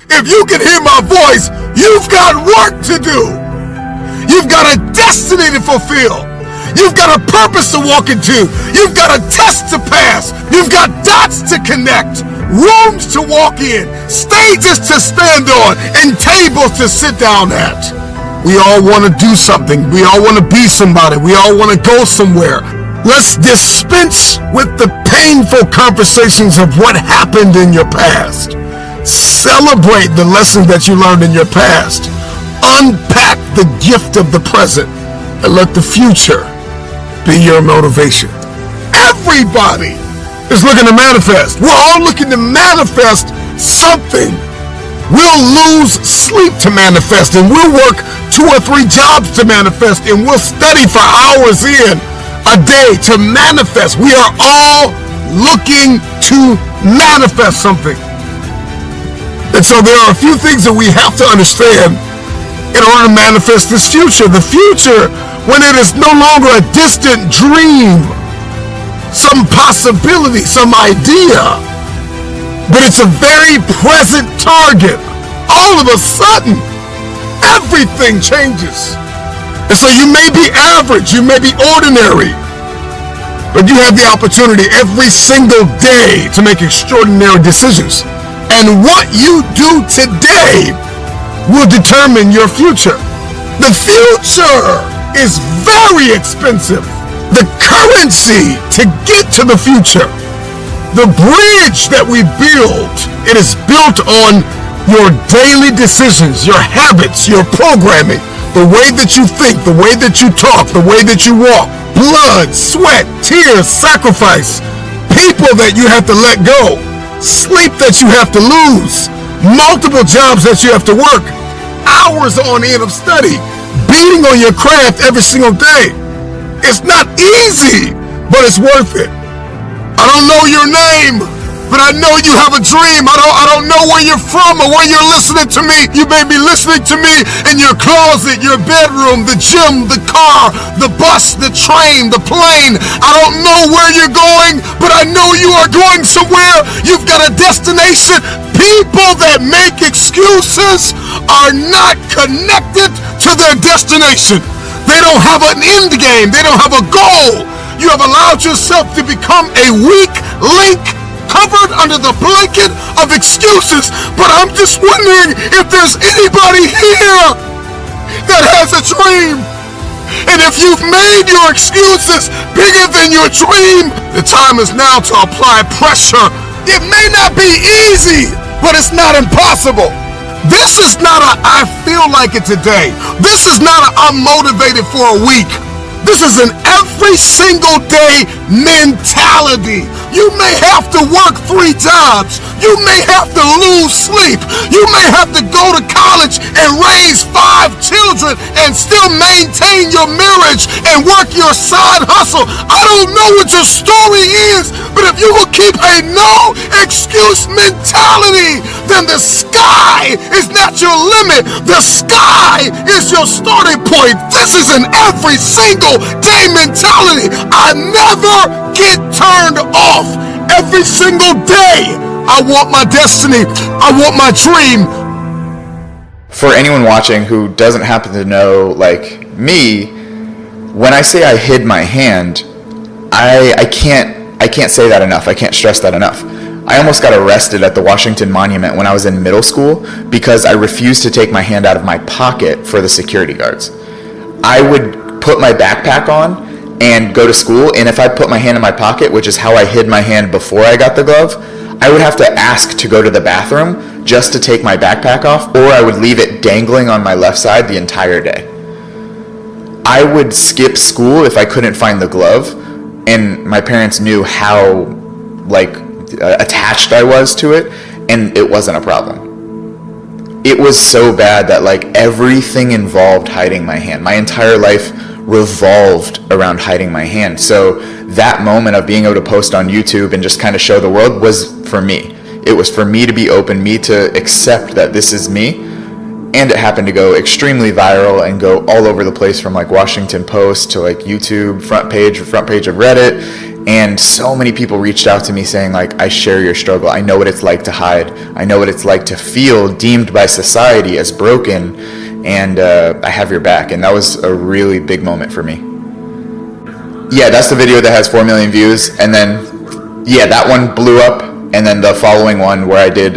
If you can hear my voice, you've got work to do. You've got a destiny to fulfill. You've got a purpose to walk into. You've got a test to pass. You've got dots to connect, rooms to walk in, stages to stand on, and tables to sit down at. We all want to do something. We all want to be somebody. We all want to go somewhere. Let's dispense with the painful conversations of what happened in your past. Celebrate the lessons that you learned in your past. Unpack the gift of the present and let the future be your motivation. Everybody is looking to manifest. We're all looking to manifest something. We'll lose sleep to manifest, and we'll work 2 or 3 jobs to manifest, and we'll study for hours in a day to manifest. We are all looking to manifest something. And so there are a few things that we have to understand in order to manifest this future. The future, when it is no longer a distant dream, some possibility, some idea, but it's a very present target. All of a sudden, everything changes. And so you may be average, you may be ordinary, but you have the opportunity every single day to make extraordinary decisions. And what you do today will determine your future. The future is very expensive. The currency to get to the future, the bridge that we build, it is built on your daily decisions, your habits, your programming, the way that you think, the way that you talk, the way that you walk, blood, sweat, tears, sacrifice, people that you have to let go, sleep that you have to lose, multiple jobs that you have to work, hours on end of study, beating on your craft every single day. It's not easy, but it's worth it. I don't know your name, but I know you have a dream. I don't know where you're from or where you're listening to me. You may be listening to me in your closet, your bedroom, the gym, the car, the bus, the train, the plane. I don't know where you're going, but I know you are going somewhere. You've got a destination. People that make excuses are not connected to their destination. They don't have an end game. They don't have a goal. You have allowed yourself to become a weak link covered under the blanket of excuses. But I'm just wondering if there's anybody here that has a dream. And if you've made your excuses bigger than your dream, the time is now to apply pressure. It may not be easy, but it's not impossible. This is not a I feel like it today. This is not a I'm motivated for a week. This is an every single day mentality. You may have to work 3 jobs. You may have to lose sleep. You may have to go to college and raise 5 children and still maintain your marriage and work your side hustle. I don't know what your story is, but if you will keep a no excuse mentality, then the sky is not your limit. The sky is your starting point. This is an every single day mentality. I never get turned off. Every single day, I want my destiny. I want my dream. For anyone watching who doesn't happen to know, like me, when I say I hid my hand, I can't say that enough. I can't stress that enough. I almost got arrested at the Washington Monument when I was in middle school because I refused to take my hand out of my pocket for the security guards. I would put my backpack on and go to school, and if I put my hand in my pocket, which is how I hid my hand before I got the glove, I would have to ask to go to the bathroom just to take my backpack off, or I would leave it dangling on my left side the entire day. I would skip school if I couldn't find the glove, and my parents knew how attached I was to it, and it wasn't a problem. It was so bad that everything involved hiding my hand. My entire life revolved around hiding my hand. So that moment of being able to post on YouTube and just kind of show the world was for me. It was for me to be open, me to accept that this is me. And it happened to go extremely viral and go all over the place, from Washington Post to YouTube front page of Reddit. And so many people reached out to me saying, like, I share your struggle. I know what it's like to hide. I know what it's like to feel deemed by society as broken, and I have your back. And that was a really big moment for me. Yeah, that's the video that has 4 million views. And then, yeah, that one blew up. And then the following one where I did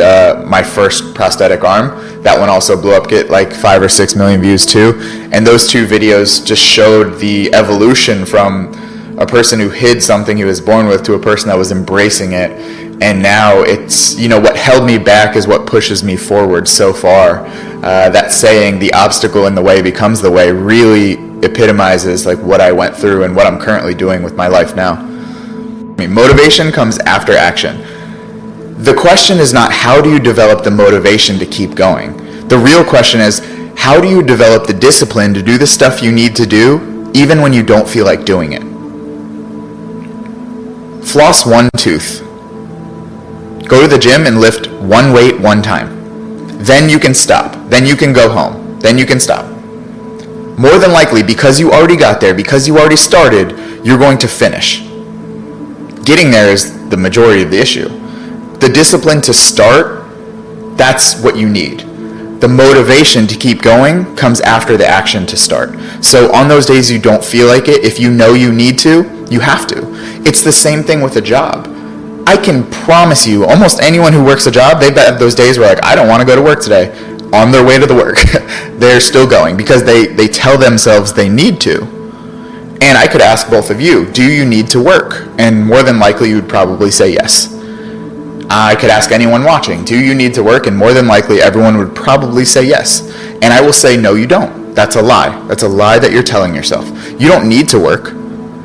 my first prosthetic arm, that one also blew up, get like 5 or 6 million views too. And those two videos just showed the evolution from a person who hid something he was born with to a person that was embracing it. And now it's, you know, what held me back is what pushes me forward so far. That saying, the obstacle in the way becomes the way, really epitomizes like what I went through and what I'm currently doing with my life now. I mean, motivation comes after action. The question is not how do you develop the motivation to keep going. The real question is, how do you develop the discipline to do the stuff you need to do even when you don't feel like doing it? Floss one tooth. Go to the gym and lift one weight one time. Then you can stop. Then you can go home. Then you can stop. More than likely, because you already got there, because you already started, you're going to finish. Getting there is the majority of the issue. The discipline to start, that's what you need. The motivation to keep going comes after the action to start. So on those days you don't feel like it, if you know you need to, you have to. It's the same thing with a job. I can promise you, almost anyone who works a job, they've had those days where like, I don't want to go to work today. On their way to the work, they're still going because they tell themselves they need to. And I could ask both of you, do you need to work? And more than likely you'd probably say yes. I could ask anyone watching, do you need to work? And more than likely everyone would probably say yes. And I will say, no, you don't. That's a lie. That's a lie that you're telling yourself. You don't need to work.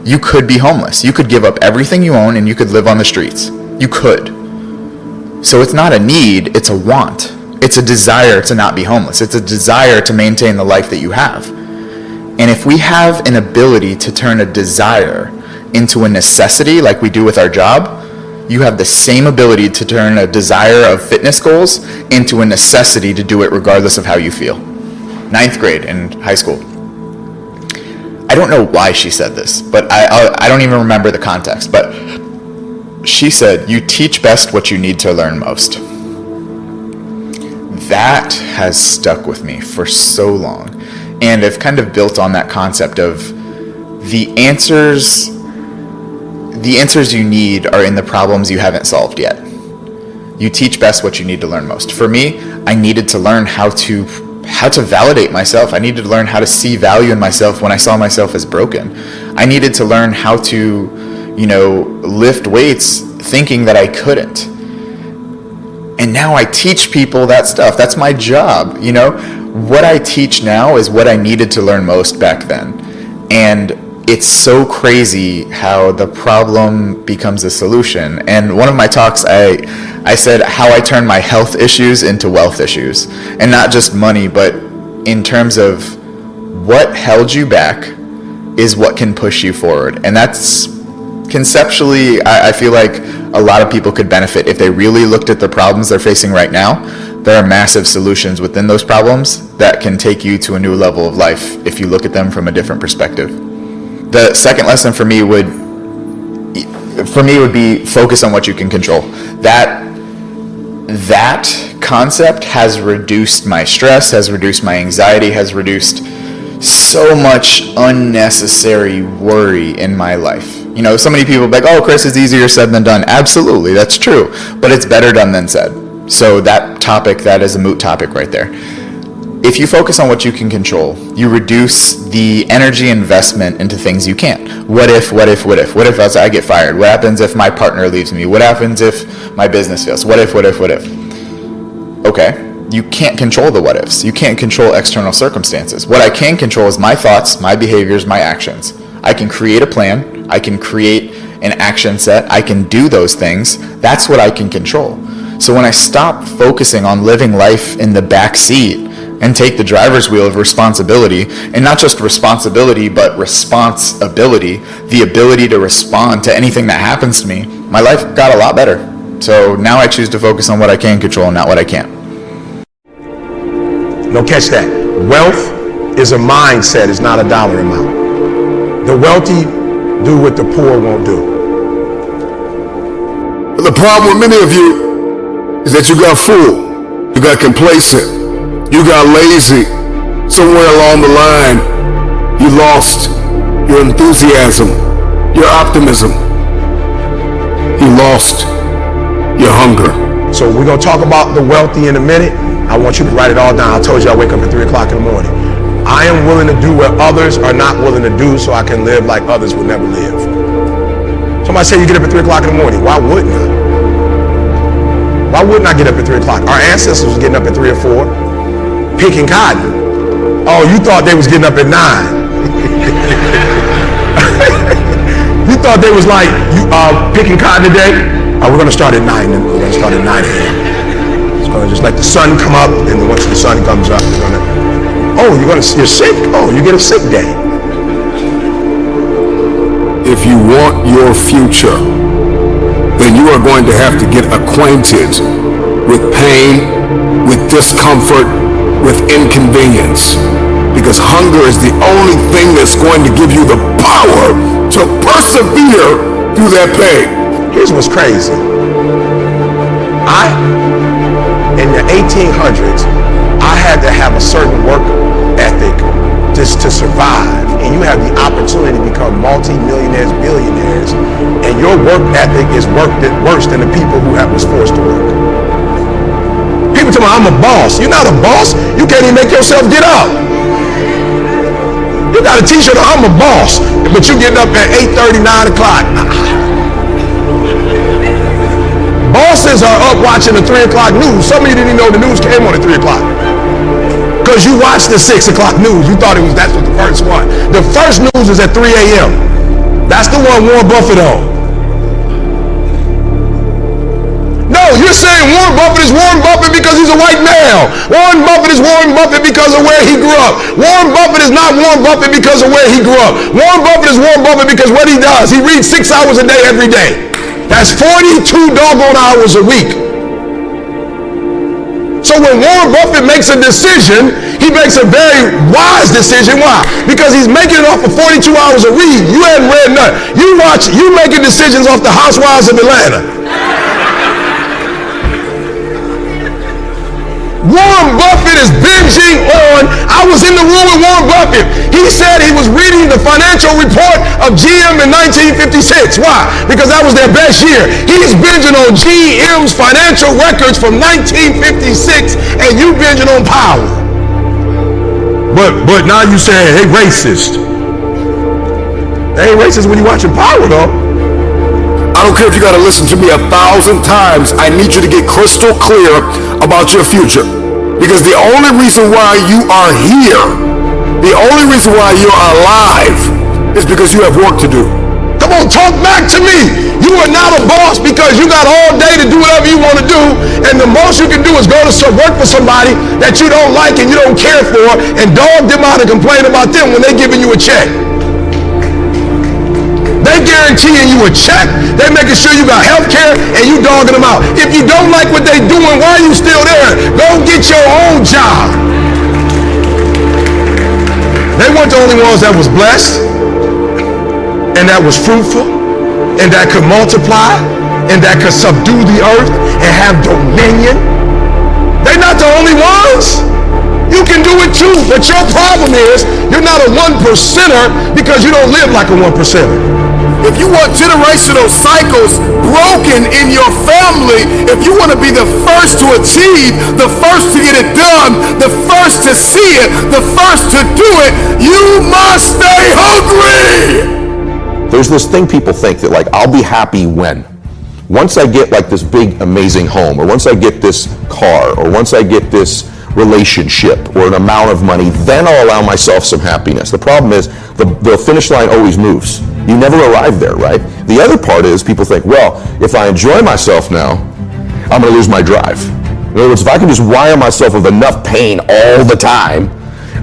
You could be homeless. You could give up everything you own and you could live on the streets. You could. So it's not a need, it's a want. It's a desire to not be homeless. It's a desire to maintain the life that you have. And if we have an ability to turn a desire into a necessity like we do with our job, you have the same ability to turn a desire of fitness goals into a necessity to do it regardless of how you feel. 9th grade in high school. I don't know why she said this, but I don't even remember the context, but she said, you teach best what you need to learn most. That has stuck with me for so long. And I've kind of built on that concept of the answers you need are in the problems you haven't solved yet. You teach best what you need to learn most. For me, I needed to learn how to validate myself. I needed to learn how to see value in myself when I saw myself as broken. I needed to learn how to, lift weights thinking that I couldn't. And now I teach people that stuff. That's my job. What I teach now is what I needed to learn most back then. And it's so crazy how the problem becomes a solution. And one of my talks, I said how I turn my health issues into wealth issues. And not just money, but in terms of what held you back is what can push you forward. And that's conceptually, I feel like a lot of people could benefit if they really looked at the problems they're facing right now. There are massive solutions within those problems that can take you to a new level of life if you look at them from a different perspective. The second lesson for me would be focus on what you can control. That concept has reduced my stress, has reduced my anxiety, has reduced so much unnecessary worry in my life. So many people are like, oh, Chris, it's easier said than done. Absolutely, that's true. But it's better done than said. So that is a moot topic right there. If you focus on what you can control, you reduce the energy investment into things you can't. What if I get fired? What happens if my partner leaves me? What happens if my business fails? What if? Okay, you can't control the what ifs. You can't control external circumstances. What I can control is my thoughts, my behaviors, my actions. I can create a plan. I can create an action set. I can do those things. That's what I can control. So when I stop focusing on living life in the back seat and take the driver's wheel of responsibility, and not just responsibility, but responsibility, the ability to respond to anything that happens to me, my life got a lot better. So now I choose to focus on what I can control and not what I can't. No, catch that. Wealth is a mindset, it's not a dollar amount. The wealthy do what the poor won't do. But the problem with many of you is that you got full, you got complacent, you got lazy. Somewhere along the line, you lost your enthusiasm, your optimism. You lost your hunger. So we're going to talk about the wealthy in a minute. I want you to write it all down. I told you I wake up at 3 o'clock in the morning. I am willing to do what others are not willing to do so I can live like others would never live. Somebody say you get up at 3 o'clock in the morning. Why wouldn't I? Why wouldn't I get up at 3 o'clock? Our ancestors was getting up at 3 or 4, picking cotton. Oh, you thought they was getting up at 9. You thought they was like, picking cotton today? Oh, we're going to start at 9. We're going to start at 9 a.m. It's going to just let the sun come up, and then once the sun comes up, you're going to, you're sick? Oh, you get a sick day. If you want your future, then you are going to have to get acquainted with pain, with discomfort, with inconvenience. Because hunger is the only thing that's going to give you the power to persevere through that pain. Here's what's crazy. In the 1800s, I had to have a certain work ethic just to survive. And you have the opportunity to become multi-millionaires, billionaires, and your work ethic is worse than the people who was forced to work. People tell me, I'm a boss. You're not a boss. You can't even make yourself get up. You got a t-shirt, I'm a boss, but you getting up at 8:30, 9 o'clock. Bosses are up watching the 3 o'clock news. Some of you didn't even know the news came on at 3 o'clock. Because you watched the 6 o'clock news. You thought that's what the first one. The first news is at 3 a.m. That's the one Warren Buffett on. No, you're saying Warren Buffett is Warren Buffett because he's a white male. Warren Buffett is Warren Buffett because of where he grew up. Warren Buffett is not Warren Buffett because of where he grew up. Warren Buffett is Warren Buffett because what he does, he reads 6 hours a day every day. That's 42 doggone hours a week. So when Warren Buffett makes a decision, he makes a very wise decision. Why? Because he's making it off of 42 hours a week. You hadn't read nothing. You making decisions off the Housewives of Atlanta. Warren Buffett is binging on, I was in the room with Warren Buffett. He said he was reading the financial report of GM in 1956. Why? Because that was their best year. He's binging on GM's financial records from 1956, and you binging on Power. But now you saying, hey, racist. They ain't racist when you watching Power, though. I don't care if you got to listen to me 1,000 times. I need you to get crystal clear about your future. Because the only reason why you are here, the only reason why you're alive is because you have work to do. Come on, talk back to me. You are not a boss because you got all day to do whatever you want to do, and the most you can do is go to work for somebody that you don't like and you don't care for, and dog them out and complain about them when they're giving you a check. They guaranteeing you a check. They making sure you got health care, and you dogging them out. If you don't like what they doing, why are you still there? Go get your own job. They weren't the only ones that was blessed, and that was fruitful, and that could multiply, and that could subdue the earth and have dominion. They're not the only ones. You can do it too, but your problem is you're not a 1%er because you don't live like a 1%er. If you want generational cycles broken in your family, if you want to be the first to achieve, the first to get it done, the first to see it, the first to do it, you must stay hungry. There's this thing people think that like, I'll be happy when? Once I get like this big, amazing home, or once I get this car, or once I get this relationship or an amount of money, then I'll allow myself some happiness. The problem is the finish line always moves. You never arrive there, right? The other part is people think, well, if I enjoy myself now, I'm going to lose my drive. In other words, if I can just wire myself with enough pain all the time,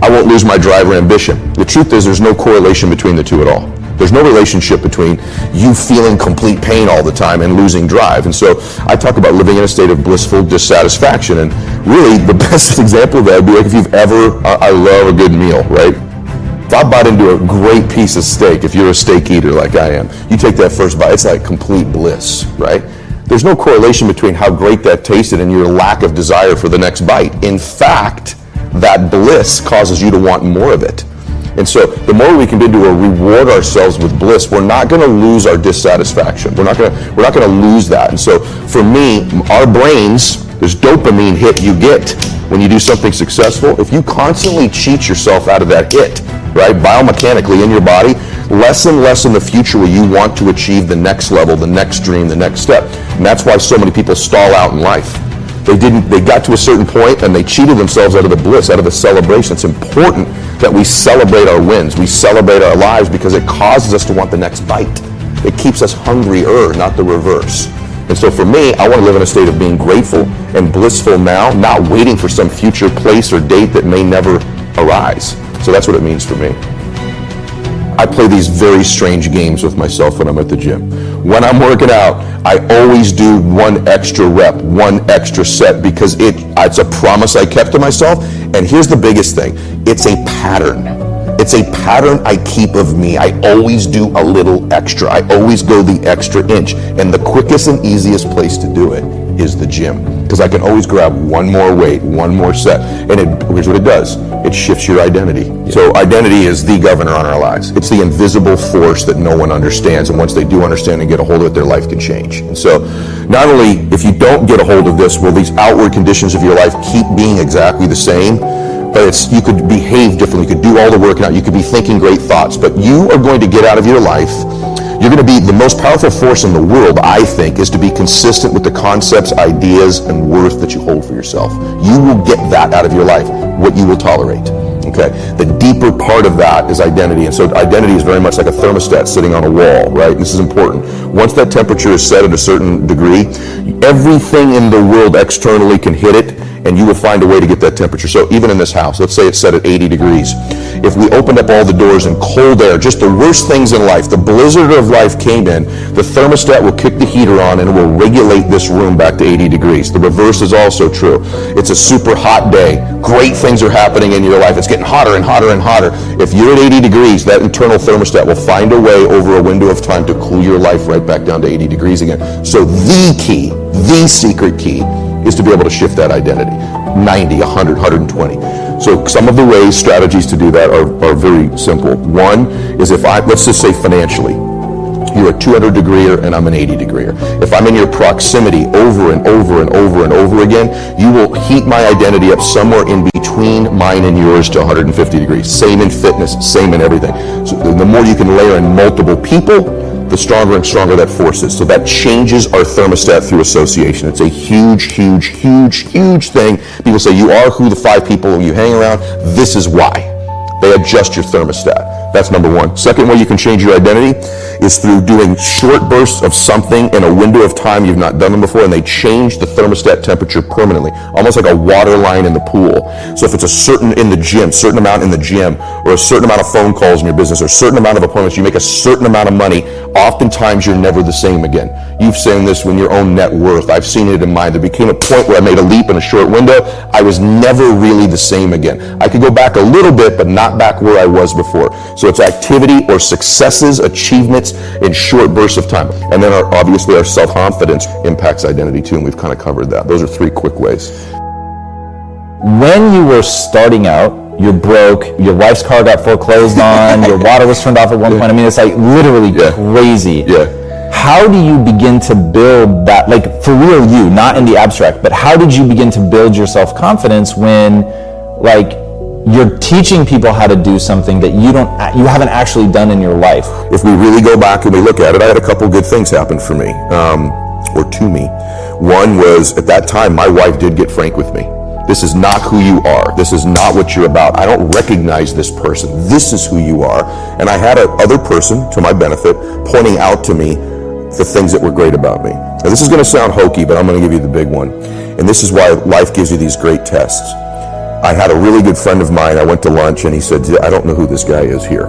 I won't lose my drive or ambition. The truth is there's no correlation between the two at all. There's no relationship between you feeling complete pain all the time and losing drive. And so I talk about living in a state of blissful dissatisfaction. And really the best example of that would be like if you've ever, I love a good meal, right? If I bite into a great piece of steak, if you're a steak eater like I am, you take that first bite, it's like complete bliss, right? there's no correlation between how great that tasted and your lack of desire for the next bite. In fact, that bliss causes you to want more of it. And so the more we can do to reward ourselves with bliss, we're not going to lose our dissatisfaction. We're not going to lose that. And so for me, our brains, there's dopamine hit you get when you do something successful. If you constantly cheat yourself out of that hit, right, biomechanically in your body, less and less in the future will you want to achieve the next level, the next dream, the next step. And that's why so many people stall out in life. They got to a certain point and they cheated themselves out of the bliss, out of the celebration. It's important that we celebrate our wins. We celebrate our lives because it causes us to want the next bite. It keeps us hungrier, not the reverse. And so for me, I want to live in a state of being grateful and blissful now, not waiting for some future place or date that may never arise. So that's what it means for me. I play these very strange games with myself when I'm at the gym. When I'm working out, I always do one extra rep, one extra set, because it's a promise I kept to myself. And here's the biggest thing. It's a pattern. It's a pattern I keep of me. I always do a little extra. I always go the extra inch. And the quickest and easiest place to do it is the gym, because I can always grab one more weight, one more set. And here's what it does. It shifts your identity. So identity is the governor on our lives. It's the invisible force that no one understands. And once they do understand and get a hold of it, their life can change. And so not only if you don't get a hold of this, will these outward conditions of your life keep being exactly the same, but you could behave differently. You could do all the working out. You could be thinking great thoughts, but you are going to get out of your life. You're going to be the most powerful force in the world, I think, is to be consistent with the concepts, ideas, and worth that you hold for yourself. You will get that out of your life, what you will tolerate. Okay? The deeper part of that is identity. And so identity is very much like a thermostat sitting on a wall, right? This is important. Once that temperature is set at a certain degree, everything in the world externally can hit it, and you will find a way to get that temperature. So even in this house, let's say it's set at 80 degrees. If we opened up all the doors and cold air, just the worst things in life, the blizzard of life came in, the thermostat will kick the heater on and it will regulate this room back to 80 degrees. The reverse is also true. It's a super hot day. Great things are happening in your life. It's getting hotter and hotter and hotter. If you're at 80 degrees, that internal thermostat will find a way over a window of time to cool your life right back down to 80 degrees again. So the key, the secret key, is to be able to shift that identity. 90, 100, 120. So some of the ways, strategies to do that are very simple. One is let's just say financially, you're a 200 degreer and I'm an 80 degreer. If I'm in your proximity over and over and over and over again, you will heat my identity up somewhere in between mine and yours to 150 degrees. Same in fitness, same in everything. So the more you can layer in multiple people, the stronger and stronger that force is. So that changes our thermostat through association. It's a huge, huge, huge, huge thing. People say you are who the 5 people you hang around. This is why. They adjust your thermostat. That's number one. Second way you can change your identity is through doing short bursts of something in a window of time you've not done them before, and they change the thermostat temperature permanently, almost like a water line in the pool. So if it's a certain amount in the gym, or a certain amount of phone calls in your business, or a certain amount of appointments, you make a certain amount of money, oftentimes you're never the same again. You've seen this when your own net worth. I've seen it in mine. There became a point where I made a leap in a short window. I was never really the same again. I could go back a little bit, but not back where I was before. So it's activity or successes, achievements in short bursts of time. And then obviously our self-confidence impacts identity too, and we've kind of covered that. Those are 3 quick ways. When you were starting out, you're broke, your wife's car got foreclosed on, your water was turned off at one point. I mean, it's like literally crazy. Yeah. How do you begin to build that, like for real you, not in the abstract, but how did you begin to build your self-confidence when like you're teaching people how to do something that you haven't actually done in your life? If we really go back and we look at it, I had a couple good things happen for me, or to me. One was, at that time, my wife did get frank with me. This is not who you are. This is not what you're about. I don't recognize this person. This is who you are. And I had another person, to my benefit, pointing out to me the things that were great about me. Now, this is going to sound hokey, but I'm going to give you the big one. And this is why life gives you these great tests. I had a really good friend of mine. I went to lunch, and he said, I don't know who this guy is here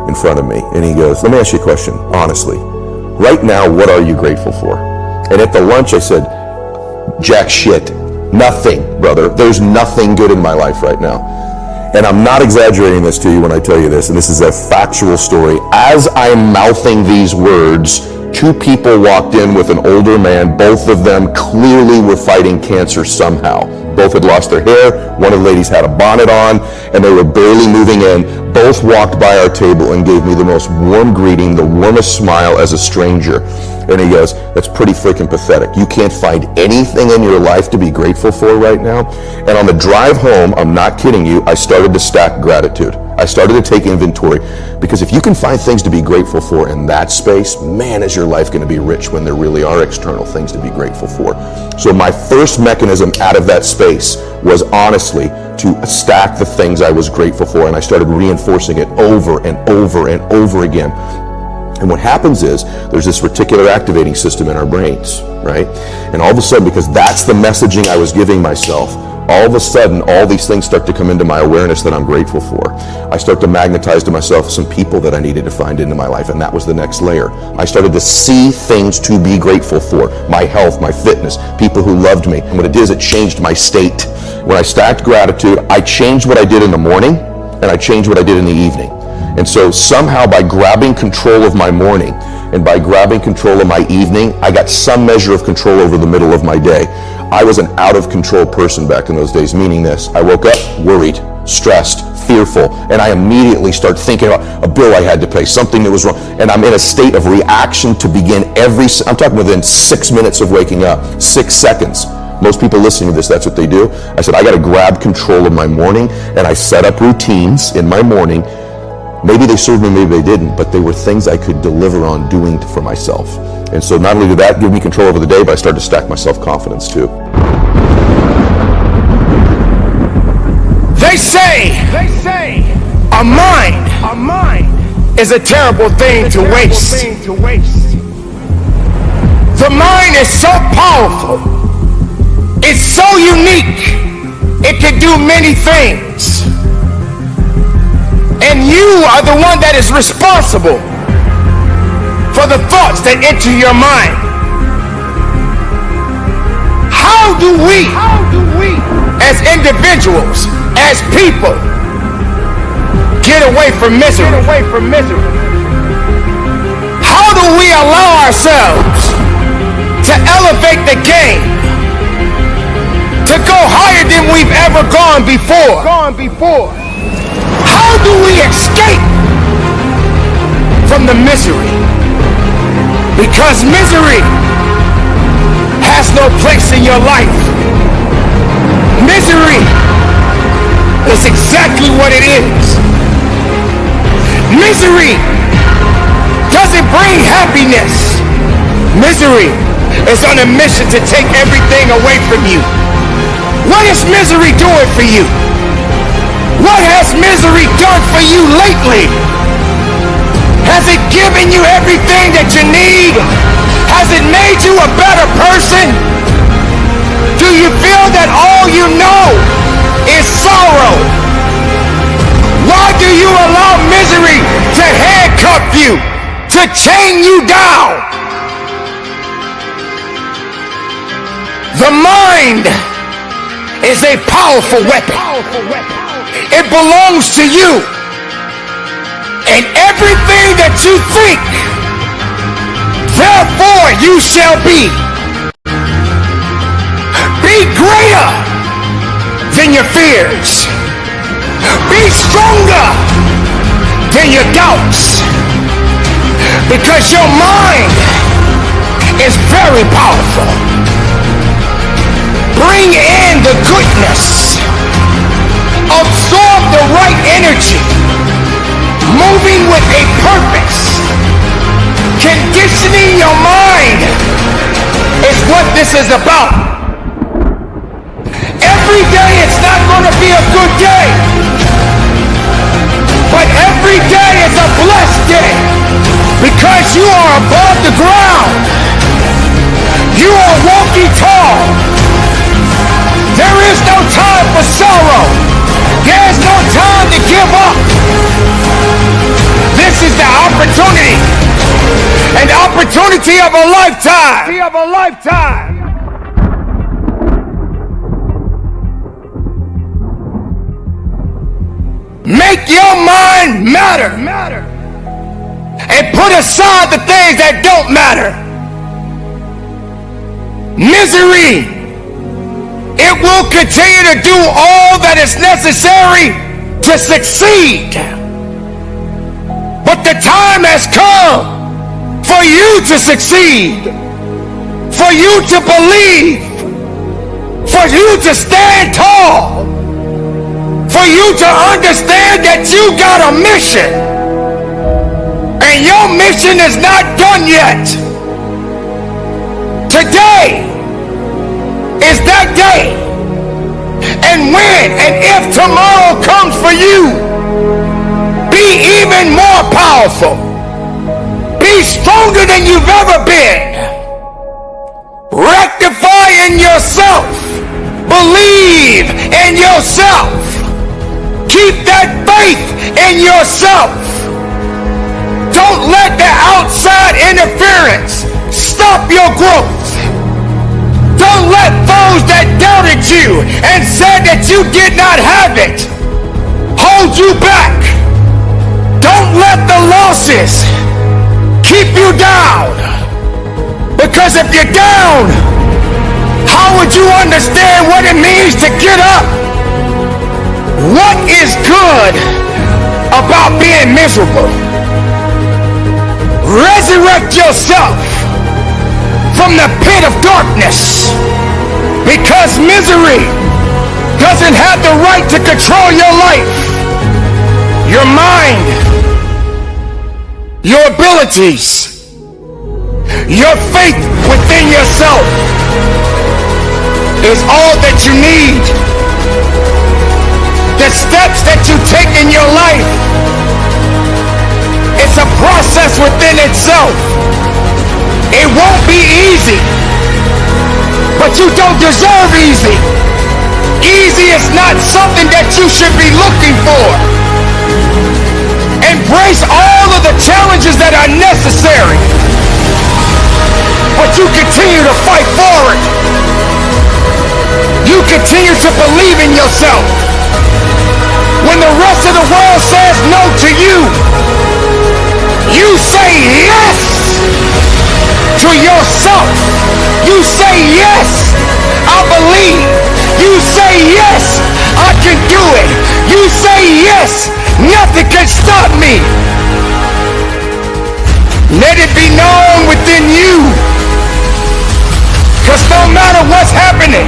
in front of me. And he goes, let me ask you a question, honestly. Right now, what are you grateful for? And at the lunch, I said, jack shit. Nothing, brother. There's nothing good in my life right now. And I'm not exaggerating this to you when I tell you this, and this is a factual story. As I'm mouthing these words, 2 people walked in with an older man. Both of them clearly were fighting cancer somehow. Both had lost their hair. One of the ladies had a bonnet on, and they were barely moving in. Both walked by our table and gave me the most warm greeting, the warmest smile as a stranger. And he goes, "That's pretty freaking pathetic. You can't find anything in your life to be grateful for right now?" And on the drive home, I'm not kidding you, I started to stack gratitude. I started to take inventory, because if you can find things to be grateful for in that space, man, is your life going to be rich when there really are external things to be grateful for. So my first mechanism out of that space was honestly to stack the things I was grateful for, and I started reinforcing it over and over and over again. And what happens is there's this reticular activating system in our brains, right? And all of a sudden, because that's the messaging I was giving myself, all of a sudden, all these things start to come into my awareness that I'm grateful for. I start to magnetize to myself some people that I needed to find into my life, and that was the next layer. I started to see things to be grateful for. My health, my fitness, people who loved me. And what it did is it changed my state. When I stacked gratitude, I changed what I did in the morning, and I changed what I did in the evening. And so somehow by grabbing control of my morning and by grabbing control of my evening, I got some measure of control over the middle of my day. I was an out of control person back in those days, meaning this: I woke up worried, stressed, fearful, and I immediately start thinking about a bill I had to pay, something that was wrong, and I'm in a state of reaction to begin I'm talking within 6 minutes of waking up, 6 seconds. Most people listening to this, that's what they do. I said, I got to grab control of my morning, and I set up routines in my morning. Maybe they served me, maybe they didn't, but they were things I could deliver on doing for myself. And so not only did that give me control over the day, but I started to stack my self-confidence too. They say a mind is a terrible thing to waste. The mind is so powerful. It's so unique. It can do many things. And you are the one that is responsible for the thoughts that enter your mind. How do we, as individuals, as people, get away from misery? How do we allow ourselves to elevate the game, to go higher than we've ever gone before? How do we escape from the misery? Because misery has no place in your life. Misery is exactly what it is. Misery doesn't bring happiness. Misery is on a mission to take everything away from you. What is misery doing for you? What has misery done for you lately? Has it given you everything that you need? Has it made you a better person? Do you feel that all you know is sorrow? Why do you allow misery to handcuff you, to chain you down? The mind is a powerful weapon. It belongs to you. And everything that you think, therefore you shall be. Be greater than your fears. Be stronger than your doubts. Because your mind is very powerful. Bring in the goodness. Absorb the right energy. Moving with a purpose. Conditioning your mind is what this is about. Every day it's not going to be a good day. But every day is a blessed day. Because you are above the ground. You are walking tall. There is no time for sorrow. There is no time to give up. This is the opportunity. An opportunity of a lifetime. Make your mind matter. and put aside the things that don't matter. Misery, it will continue to do all that is necessary to succeed. But the time has come for you to succeed, for you to believe, for you to stand tall, for you to understand that you got a mission, and your mission is not done yet. Today is that day, and when and if tomorrow comes for you, be even more powerful, be stronger than you've ever been, rectify in yourself, believe in yourself, keep that faith in yourself. Don't let the outside interference stop your growth. Don't let those that doubted you and said that you did not have it hold you back. Don't let the losses keep you down. Because if you're down, how would you understand what it means to get up? What is good about being miserable? Resurrect yourself from the pit of darkness, because misery doesn't have the right to control your life, your mind, your abilities, your faith within yourself is all that you need. The steps that you take in your life, it's a process within itself. It won't be easy, but you don't deserve easy. Easy is not something that you should be looking for. Embrace all of the challenges that are necessary, but you continue to fight forward. You continue to believe in yourself. When the rest of the world says no to you, you say yes to yourself. You say yes, I believe. You say yes, I can do it. You say yes, nothing can stop me. Let it be known within you, because no matter what's happening,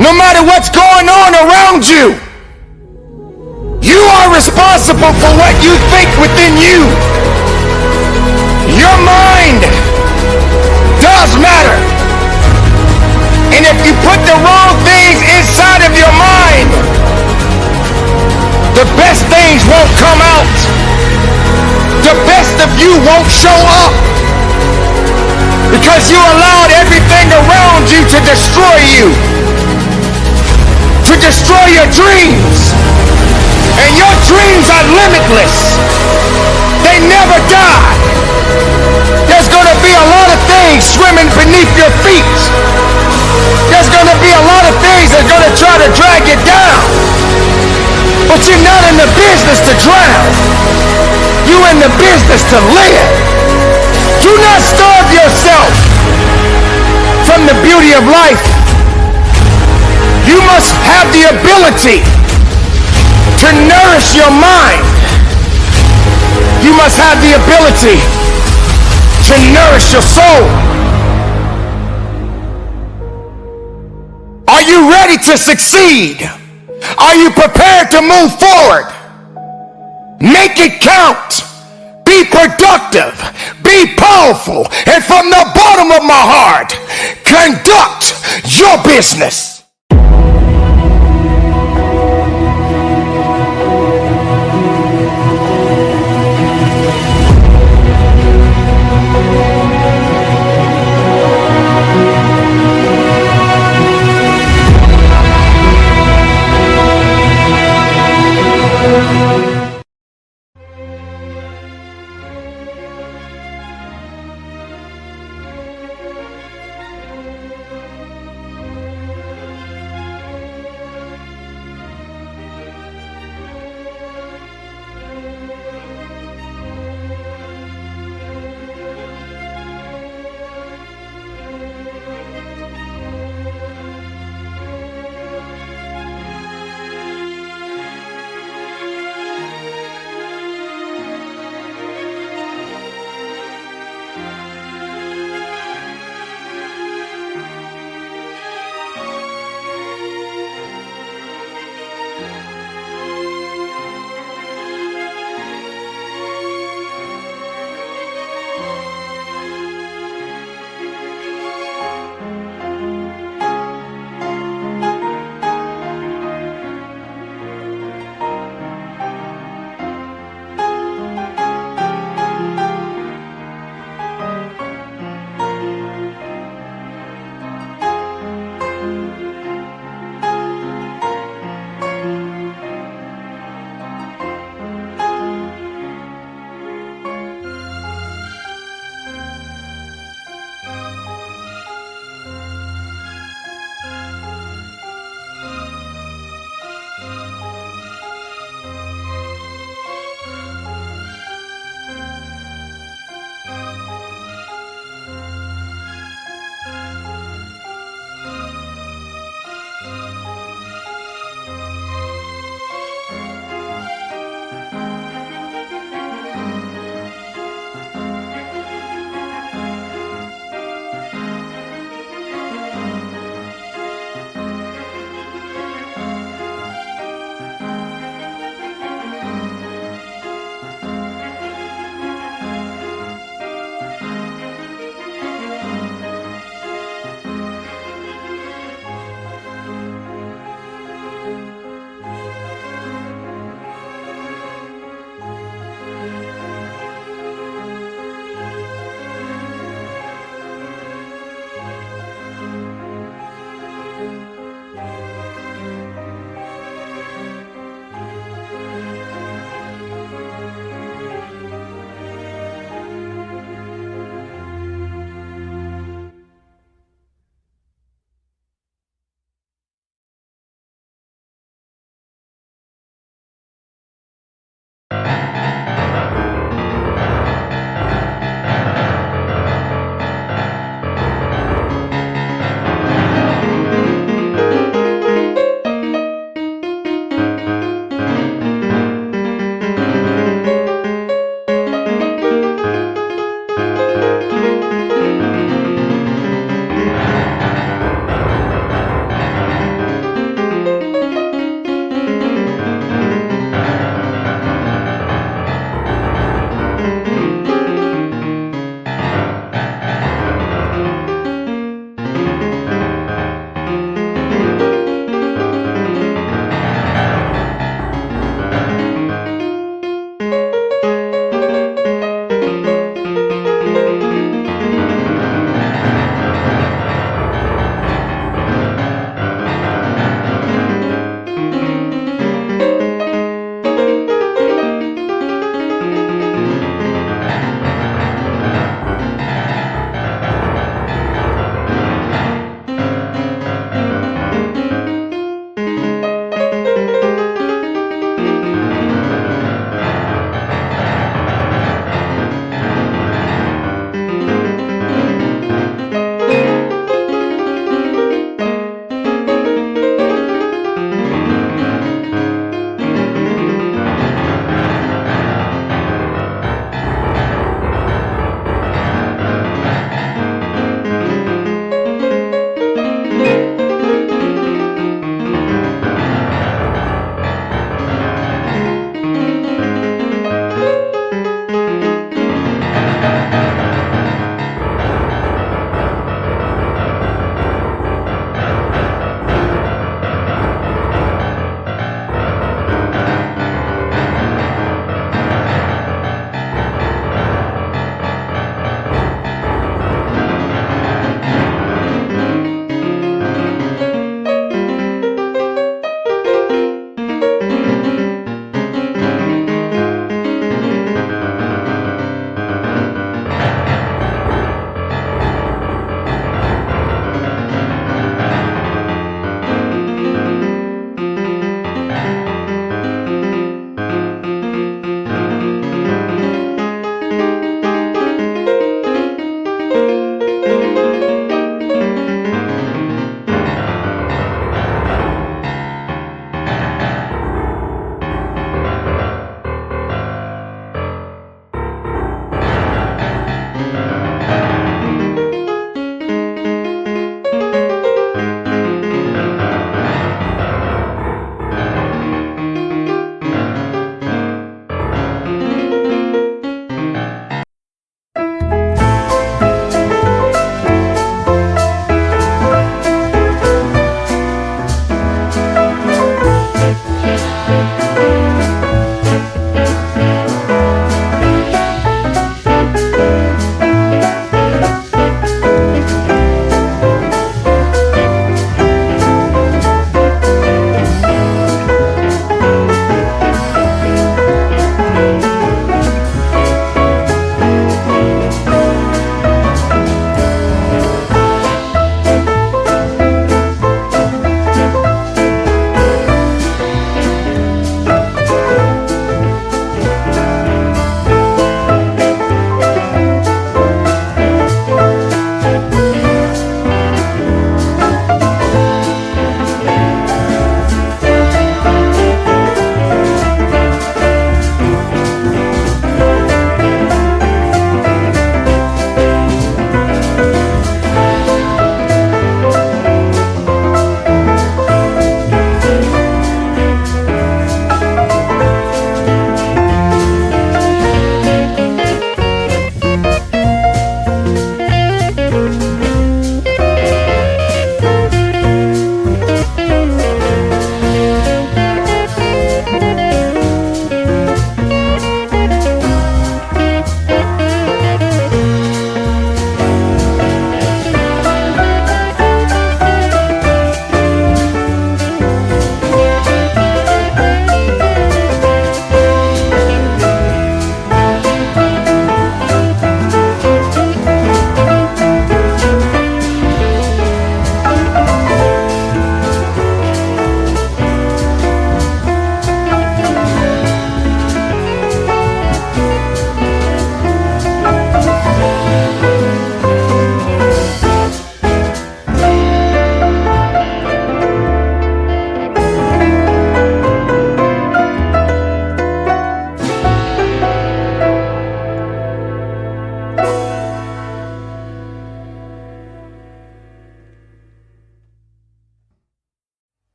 no matter what's going on around you, you are responsible for what you think within you. Your mind does matter. And if you put the wrong things inside of your mind, the best things won't come out. The best of you won't show up. Because you allowed everything around you to destroy you. To destroy your dreams. And your dreams are limitless. They never die. There's going to be a lot of things swimming beneath your feet. There's going to be a lot of things that are going to try to drag you down. But you're not in the business to drown. You're in the business to live. Do not starve yourself from the beauty of life. You must have the ability to nourish your mind. You must have the ability to nourish your soul. Are you ready to succeed? Are you prepared to move forward? Make it count. Be productive. Be powerful. And from the bottom of my heart, conduct your business.